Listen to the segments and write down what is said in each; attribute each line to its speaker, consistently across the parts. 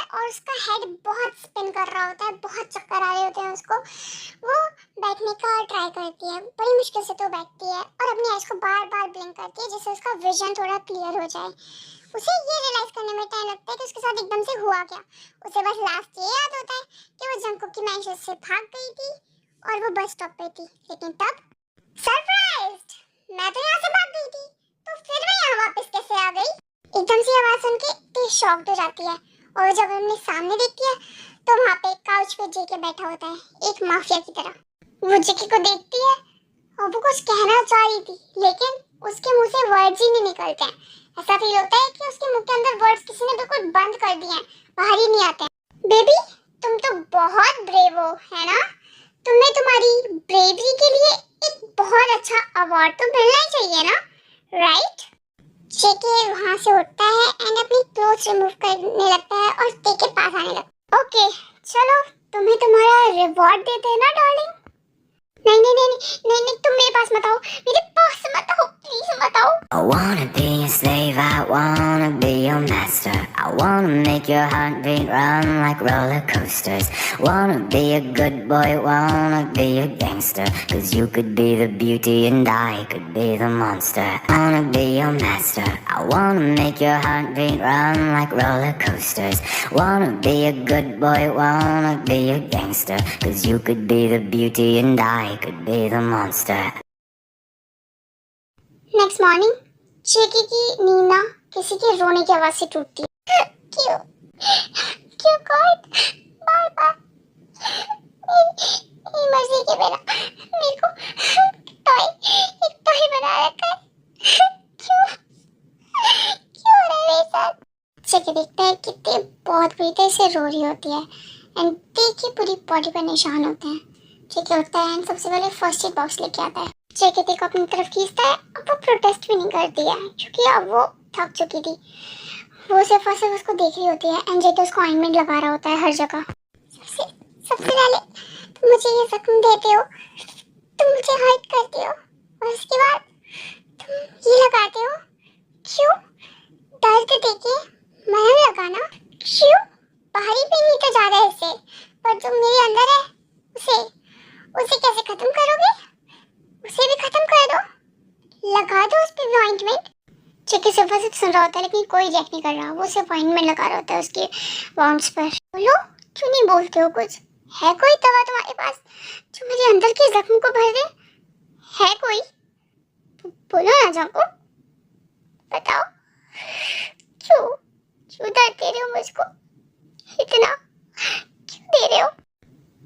Speaker 1: और उसका हेड बहुत स्पिन कर रहा होता है, बहुत चक्कर आ रहे होते हैं उसको। वो बैठने का ट्राई करती है, बड़ी मुश्किल से तो बैठती है और अपनी आइज को बार बार ब्लिंक करती है जिससे उसका विजन थोड़ा क्लियर हो जाए। उसे ये रियलाइज करने में टाइम लगता है कि उसके साथ एकदम से हुआ क्या। उसे बस लास्ट ये याद होता है कि वो जंकुक की मैंशन से भाग गई थी और वो बस स्टॉप पे थी, लेकिन तब सरप्राइज्ड, मैं तो यहाँ से भाग गई थी, तो फिर मैं यहाँ वापस कैसे आ गई। एकदम से आवाज सुन के टी शॉक्ड हो जाती है और जब अपने सामने देखती है तो वहाँ पे काउच पे जेके बैठा होता है, एक माफिया की तरह। वो जेके को देखती है और वो कुछ कहना चाह रही थी, लेकिन उसके मुंह से वर्ड्स ही नहीं निकलते हैं। ऐसा फील होता है कि उसके मुंह के अंदर वर्ड्स किसी ने बिल्कुल बंद कर दिए हैं, बाहर ही नहीं आते हैं। बेबी, तुम तो बहुत ब्रेव हो, है ना? तुम्हें तुम्हारी ब्रेवरी के लिए एक बहुत अच्छा अवार्ड तो मिलना ही चाहिए ना, राइट? जेके वहां से उठता है एंड अपनी क्लोथ्स रिमूव करने लगता है और ते के पास आने लगता है। ओके, चलो तुम्हें तुम्हारा रिवॉर्ड देते हैं ना डार्लिंग। नहीं नहीं नहीं नहीं नहीं, तुम मेरे पास मत आओ, मेरे पास मत आओ, प्लीज मत आओ।
Speaker 2: I wanna be a slave, I wanna be your master. I wanna make your heartbeat run like roller coasters. Wanna be a good boy, wanna be a gangster. Cause you could be the beauty and I could be the monster. I wanna be your master. I wanna make your heartbeat run like roller coasters. Wanna be a good boy, wanna be a gangster. Cause you could be the beauty and I could be the monster.
Speaker 1: Next morning JK की नींद ना किसी के रोने की आवाज से टूटती है। क्यों क्यों गॉड, बार बार मेरी मर्जी के बिना मेरे को एक टॉय बना रखा है। क्यों क्यों हो रहा है मेरे साथ? जेके देखता है कि ते बहुत बुरी तरह से रो रही होती है एंड ते की पूरी बॉडी पर निशान होते हैं। जेके उठता है एंड सबसे पहले फर्स्ट एड बॉक्स लेके आता है। जेके ते को अपनी तरफ खींचता है। अब वो प्रोटेस्ट भी नहीं करती है क्योंकि अब वो थक चुकी थी। वो सिर्फ और सिर्फ उसको देख रही होती है एंड जेके उसको ऑइंटमेंट लगा रहा होता है हर जगह। सबसे पहले तुम मुझे ये जख्म देते हो, तुम मुझे हर्ट करते हो और उसके बाद तुम ये लगाते हो। क्यों? दर्द देके मरहम लगाना? क्यों? बाहरी पे नहीं तो जा रहा है इससे, पर जो मेरे अंदर है उसे उसे कैसे खत्म करोगे? उसे भी खत्म कर दो, लगा दो उस पे भी ऑइंटमेंट। जेके सिर्फ सुन रहा होता है लेकिन कोई रिएक्ट नहीं कर रहा। वो सिर्फ ऑइंटमेंट लगा रहा होता है उसके वाउंड्स पर। बोलो, क्यों नहीं बोलते हो? कुछ है कोई दवा तुम्हारे पास जो मेरे अंदर के जख्म को भर दे? है कोई? बोलो ना जाको, बताओ। क्यों क्यों दर्द दे रहे हो मुझको इतना, क्यों दे रहे हो?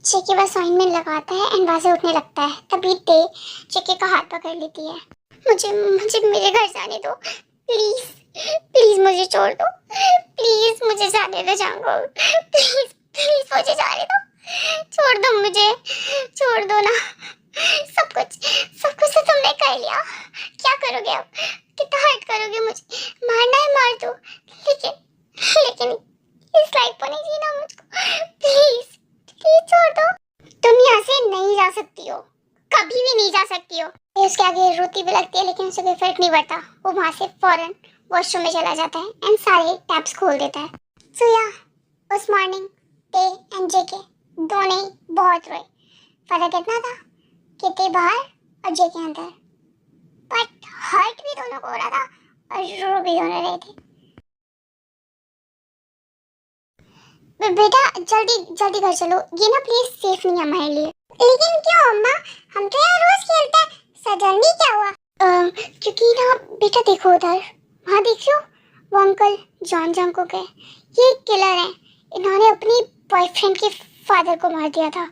Speaker 1: जेके बस ऑइंटमेंट लगाता है एंड वहां से उठने लगता है। तभी ते जेके का हाथ पकड़ लेती है। मुझे मुझे मेरे घर जाने दो, प्लीज प्लीज मुझे छोड़ दो, प्लीज मुझे जाने दो जांगो, प्लीज प्लीज मुझे जाने दो, छोड़ दो मुझे, छोड़ दो ना। सब कुछ तो तुमने कर लिया, क्या करोगे अब? कितना हर्ट करोगे मुझे? मारना है मार दो, लेकिन लेकिन इस लाइफ को नहीं जीना मुझको, प्लीज प्लीज छोड़ दो। तुम यहाँ से नहीं जा सकती हो, कभी भी नहीं जा सकती हो। उसके आगे रोती भी लगती है लेकिन उसे कोई फर्क नहीं पड़ता। वो वहाँ से फौरन वॉशरूम में चला जाता है एंड सारे टैप्स खोल देता है। सो या उस मॉर्निंग ते एंड जेके दोनों ही बहुत रोए। फर्क इतना था कि ते बाहर और जेके अंदर, बट हर्ट भी दोनों को हो रहा था और रो भी दोनों रहे थे। बेटा जल्दी जल्दी घर चलो, ये ना प्लीज सेफ नहीं है हमारे लिए। लेकिन क्यों अम्मा, हम तो यहाँ रोज खेलते हैं, सडनली क्या हुआ? क्योंकि ना बेटा देखो उधर, वहाँ देखियो वो अंकल जॉन जंको के, ये किलर हैं। इन्होंने अपनी बॉयफ्रेंड के फादर को मार दिया था।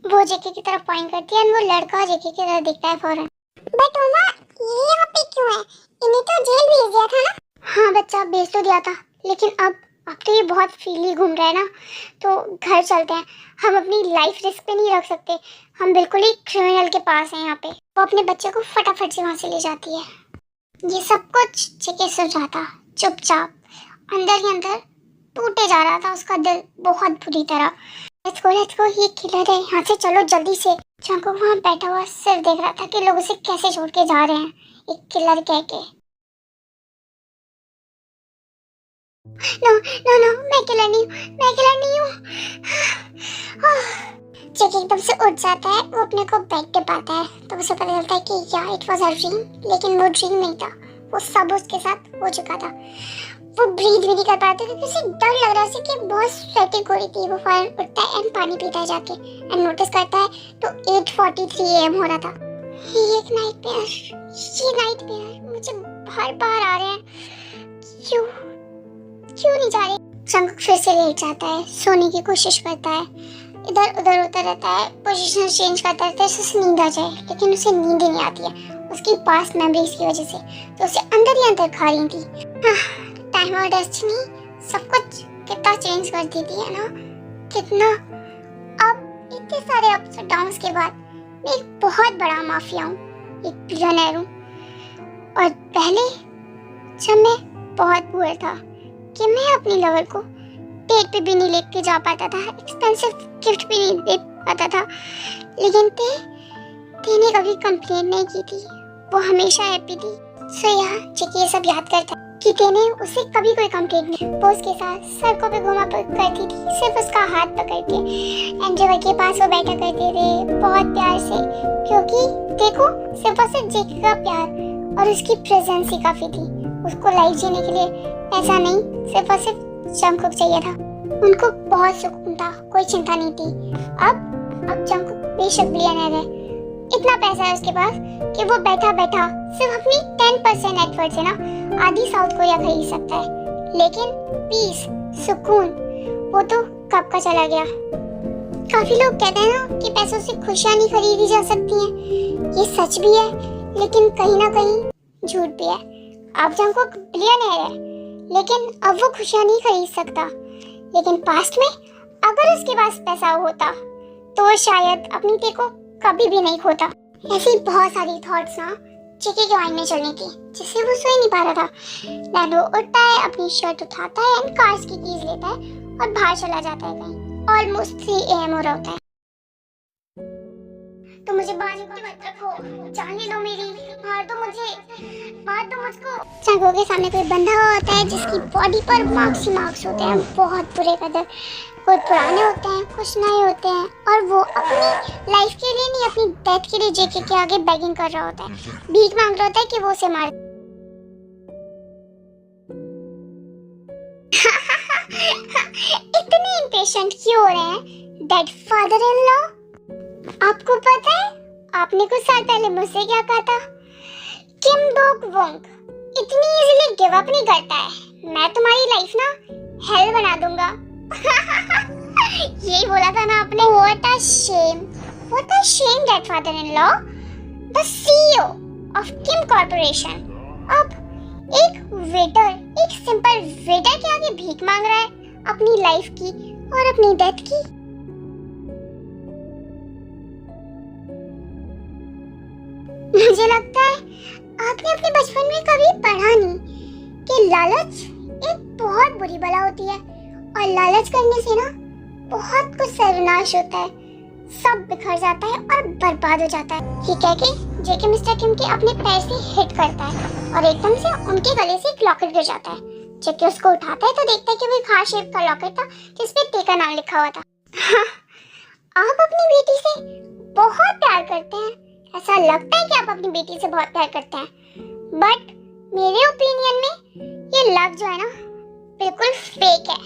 Speaker 1: वो जेके की तरफ पॉइंट करती है और वो लड़का जेके की तरफ देखता है फौरन। बट अम्मा ये यहाँ पे क्यों है? इन्हें तो जेल भेज दिया था ना? हाँ बच्चा, भेज तो दिया था, लेकिन अब तो ये बहुत फ्रीली घूम रहा है ना, तो घर चलते हैं। हम अपनी लाइफ रिस्क पे नहीं रख सकते, हम बिल्कुल ही क्रिमिनल के पास हैं यहाँ पे। वो अपने बच्चे को फटाफट से वहाँ से ले जाती है। ये सब कुछ जेके सुन रहा था चुपचाप, अंदर ही अंदर टूटे जा रहा था उसका दिल बहुत बुरी तरह। लेट्स गो, ये किलर है, यहाँ से चलो जल्दी से। जांको वहाँ बैठा हुआ सिर्फ देख रहा था कि लोग उसे कैसे छोड़ के जा रहे हैं, एक किलर कह के। नो नो नो, मैं अकेला नहीं हूँ, मैं अकेला नहीं हूँ। जैकी एकदम से उठ जाता है, वो अपने को बेड पे पाता है, तो उसे पता चलता है कि या इट वाज अ ड्रीम, लेकिन वो ड्रीम नहीं था, वो सब उसके साथ हो चुका था। वो ब्रीथ भी नहीं कर पाता क्योंकि उसे डर लग रहा था कि बहुत स्वेटिंग हो रही थी। वो फौरन उठता है एंड पानी पीता है जाके, एंड नोटिस करता है तो 8:43 AM हो रहा था। ये एक नाइटमेयर, ये नाइटमेयर मुझे बार बार आ रहे हैं, क्यों क्यों नहीं जा रहे। जंगकुक फिर से लेट जाता है, सोने की कोशिश करता है, इधर उधर होता रहता है, पोजीशन चेंज करता रहता है, उसे नींद आ जाए, लेकिन उसे नींद ही नहीं आती है उसकी पास्ट मेमोरीज की वजह से, तो उसे अंदर ही अंदर खा रही थी। टाइम और डेस्टिनी सब कुछ कितना चेंज कर देती है ना, कितना। अब इतने सारे अप्स और डाउन्स के बाद मैं एक बहुत बड़ा माफिया हूँ, एक बिलियनर हूँ। और पहले जब मैं बहुत पुअर था कि मैं अपनी लवर को डेट पे भी नहीं लेके जा पाता था, एक्सपेंसिव गिफ्ट भी नहीं दे पाता था, लेकिन तेने कभी कंप्लेन नहीं की थी, वो हमेशा हैप्पी थी। सो यहाँ जैकी ये सब याद करता है कि तेने उसे कभी कोई कंप्लेंट नहीं, वो उसके साथ सड़कों पे घुमा करती थी, सिर्फ उसका हाथ पकड़ के, एंजेला के पास वो बैठा करते थे बहुत प्यार से, क्योंकि देखो सिर्फ और सिर्फ जैकी का प्यार और उसकी प्रेजेंस ही काफी थी। उसको लाइफ जीने के लिए पैसा नहीं, सिर्फ और सिर्फ जंगकुक चाहिए था। उनको बहुत सुकून था, कोई चिंता नहीं थी। अब जंगकुक बेशक बिलियनर है, इतना पैसा है उसके पास कि वो बैठा बैठा सिर्फ अपनी 10% नेटवर्थ से ना आधी साउथ कोरिया खरीद सकता है, लेकिन पीस, सुकून, वो तो कब का चला गया। काफी लोग कहते हैं ना कि पैसों से खुशियां नहीं खरीदी जा सकती हैं, ये सच भी है, लेकिन कहीं ना कहीं झूठ भी है। अब जंगकुक बिलियनर है, लेकिन अब वो खुशियां नहीं खरीद सकता, लेकिन पास्ट में अगर उसके पास पैसा होता तो वो शायद अपनी ते को कभी भी नहीं खोता। ऐसी बहुत सारी थॉट्स ना जैकी के माइंड में चलनी थी, जिससे वो सो ही नहीं पा रहा था। लैंडो उठता है, अपनी शर्ट उठाता है एंड कार्स की कीज लेता है और बाहर चला जाता है कहीं। ऑलमोस्ट 3 AM हो रहा होता है। तो मुझे बाजू पे मत रखो, जाने दो मेरी, मार दो मुझे, मार दो मुझको। जंगकुक के सामने कोई बंधा हुआ होता है जिसकी बॉडी पर मार्क्स ही मार्क्स होते हैं, बहुत बुरे कदर, कुछ पुराने होते हैं, कुछ नए होते हैं, और वो अपनी लाइफ के लिए नहीं, अपनी डेथ के लिए जेके के आगे बेगिंग कर रहा होता है, भीख मांग रहा होता है कि वो उसे मार। इतने इम्पेशेंट क्यों हो रहे हैं डेड फादर इन लॉ? आपको पता है आपने कुछ साल पहले मुझसे क्या कहा था? किम डोक वोंग इतनी इजीली गिव अप नहीं करता है, मैं तुम्हारी लाइफ ना हेल बना दूंगा। यही बोला था ना आपने। What a shame that father-in-law, the CEO of Kim Corporation, अब एक वेटर, एक सिंपल वेटर के आगे भीख मांग रहा है अपनी लाइफ की और अपनी डेथ की। मुझे लगता है आपने अपने बचपन में कभी पढ़ा नहीं कि लालच एक बहुत बुरी बला होती है, और लालच करने से ना बहुत कुछ सर्वनाश होता है, सब बिखर जाता है और बर्बाद हो जाता है। ये कह के जेके मिस्टर किम के अपने पैर से हिट करता है और एकदम से उनके गले से एक लॉकेट गिर जाता है। जेके उसको उठाता है तो देखता है कि वो एक हार्ट शेप का लॉकेट था जिसपे ते का नाम लिखा हुआ था। आप अपनी बेटी से बहुत प्यार करते हैं, ऐसा लगता है कि आप अपनी बेटी से बहुत प्यार करते हैं, बट मेरे ओपिनियन में ये लव जो है ना बिल्कुल फेक है,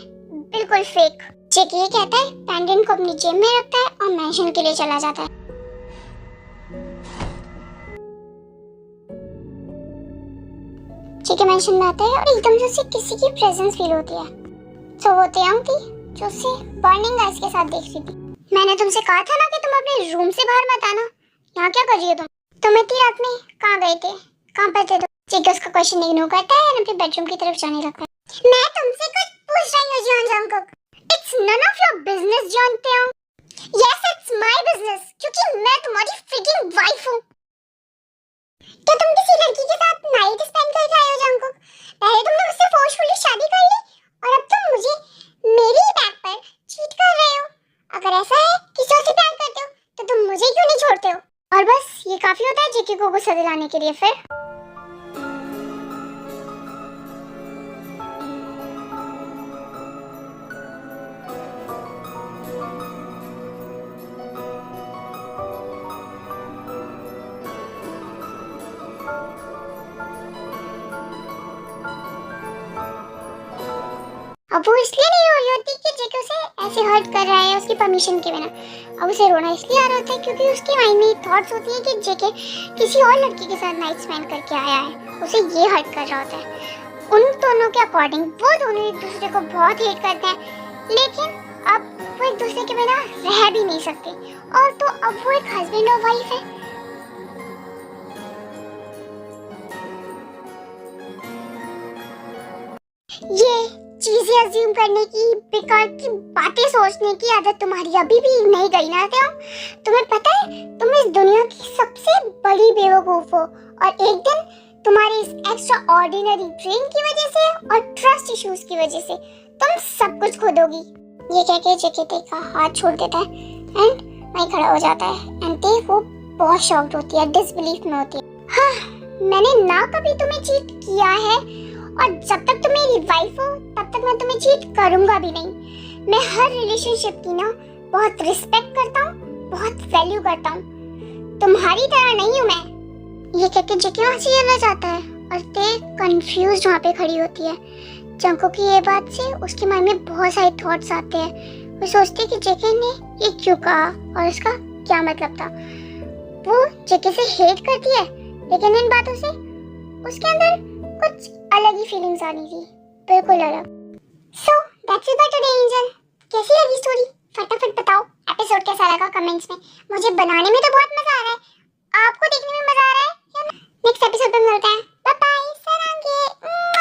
Speaker 1: बिल्कुल फेक। जेके ये कहता है, पेंडेंट को अपनी जेब में रखता है और मैंशन के लिए चला जाता है। जेके मैंशन में आता है और एकदम से उसे किसी की प्रेजेंस फील होती है। तो वो तेयंग थी जो उसे बर्निंग आइज के साथ देख रही थी। मैंने तुमसे कहा था ना कि तुम अपने रूम से बाहर मत आना, यहाँ क्या कर रही हो तुम इतनी रात में कहाँ गए थे, कहाँ पर थे तुम? जेके उसका क्वेश्चन इग्नोर करता है और अपने बेडरूम की तरफ जाने लगता है। मैं तुमसे कुछ पूछ रही हूँ Jeon Jungkook. It's none of your business, Jeon Taehyung. Yes, it's my business, क्योंकि मैं तुम्हारी freaking wife हूँ। क्या तुम किसी लड़की के साथ नाइट स्पेंड करके आए हो जंगकुक? पहले तुमने मुझसे फोर्सफुली शादी कर ली और अब तुम मुझे मेरी बैक पर चीट कर रहे हो। अगर ऐसा है किसी और से प्यार करते हो तो तुम मुझे क्यों नहीं छोड़ते हो? और बस ये काफी होता है जेके को गुस्सा दिलाने के लिए। फिर अब वो इसलिए नहीं रो रही होती कि जेके उसे ऐसे हर्ट कर रहा है उसकी परमिशन के बिना। अब उसे रोना इसलिए आ रहा होता है क्योंकि उसके माइंड में थॉट्स होती है कि जेके किसी और लड़की के साथ नाइट स्पेंड करके आया है, उसे ये हर्ट कर रहा होता है। उन दोनों के अकॉर्डिंग वो दोनों एक दूसरे को बहुत हेट करते हैं, लेकिन अब वो एक दूसरे के बिना रह भी नहीं सकते, और तो अब वो एक हस्बैंड और वाइफ है। ये चीजें अज्यूम करने की, बेकार की बातें सोचने की आदत तुम्हारी अभी भी नहीं गई ना क्या? तुम्हें पता है तुम इस दुनिया की सबसे बड़ी बेवकूफ हो, और एक दिन तुम्हारे इस एक्स्ट्रा ऑर्डिनरी ब्रेन की वजह से और ट्रस्ट इश्यूज की वजह से तुम सब कुछ खो दोगी। ये कह के जेके का हाथ छोड़ देता है एंड वहीं खड़ा हो जाता है एंड वो बहुत शॉक्ड होती है, डिसबिलीफ में होती है। हाँ, मैंने ना कभी तुम्हें चीट किया है, और जब तक तुम मेरी वाइफ हो तब तक मैं तुम्हें चीट करूंगा भी नहीं। मैं हर रिलेशनशिप की ना बहुत रिस्पेक्ट करता हूँ, बहुत वैल्यू करता हूँ, तुम्हारी तरह नहीं हूँ मैं। ये कहकर जेके वहाँ से चला जाता है और ते कंफ्यूज वहाँ पे खड़ी होती है। जंकुक की ये बात से उसके माइंड में बहुत सारे थॉट्स आते हैं। वो सोचती है कि जेके ने ये क्यों कहा और इसका क्या मतलब था। वो जेके से हेट करती है, लेकिन इन बातों से उसके अंदर कुछ अलग ही फीलिंग्स आ रही थी, बिल्कुल अलग। So that's it for today angel. कैसी लगी स्टोरी फटाफट बताओ, एपिसोड कैसा लगा कमेंट्स में। मुझे बनाने में तो बहुत मजा आ रहा है, आपको देखने में मजा आ रहा है या नेक्स्ट एपिसोड में मिलते हैं। Bye bye, सरांगे।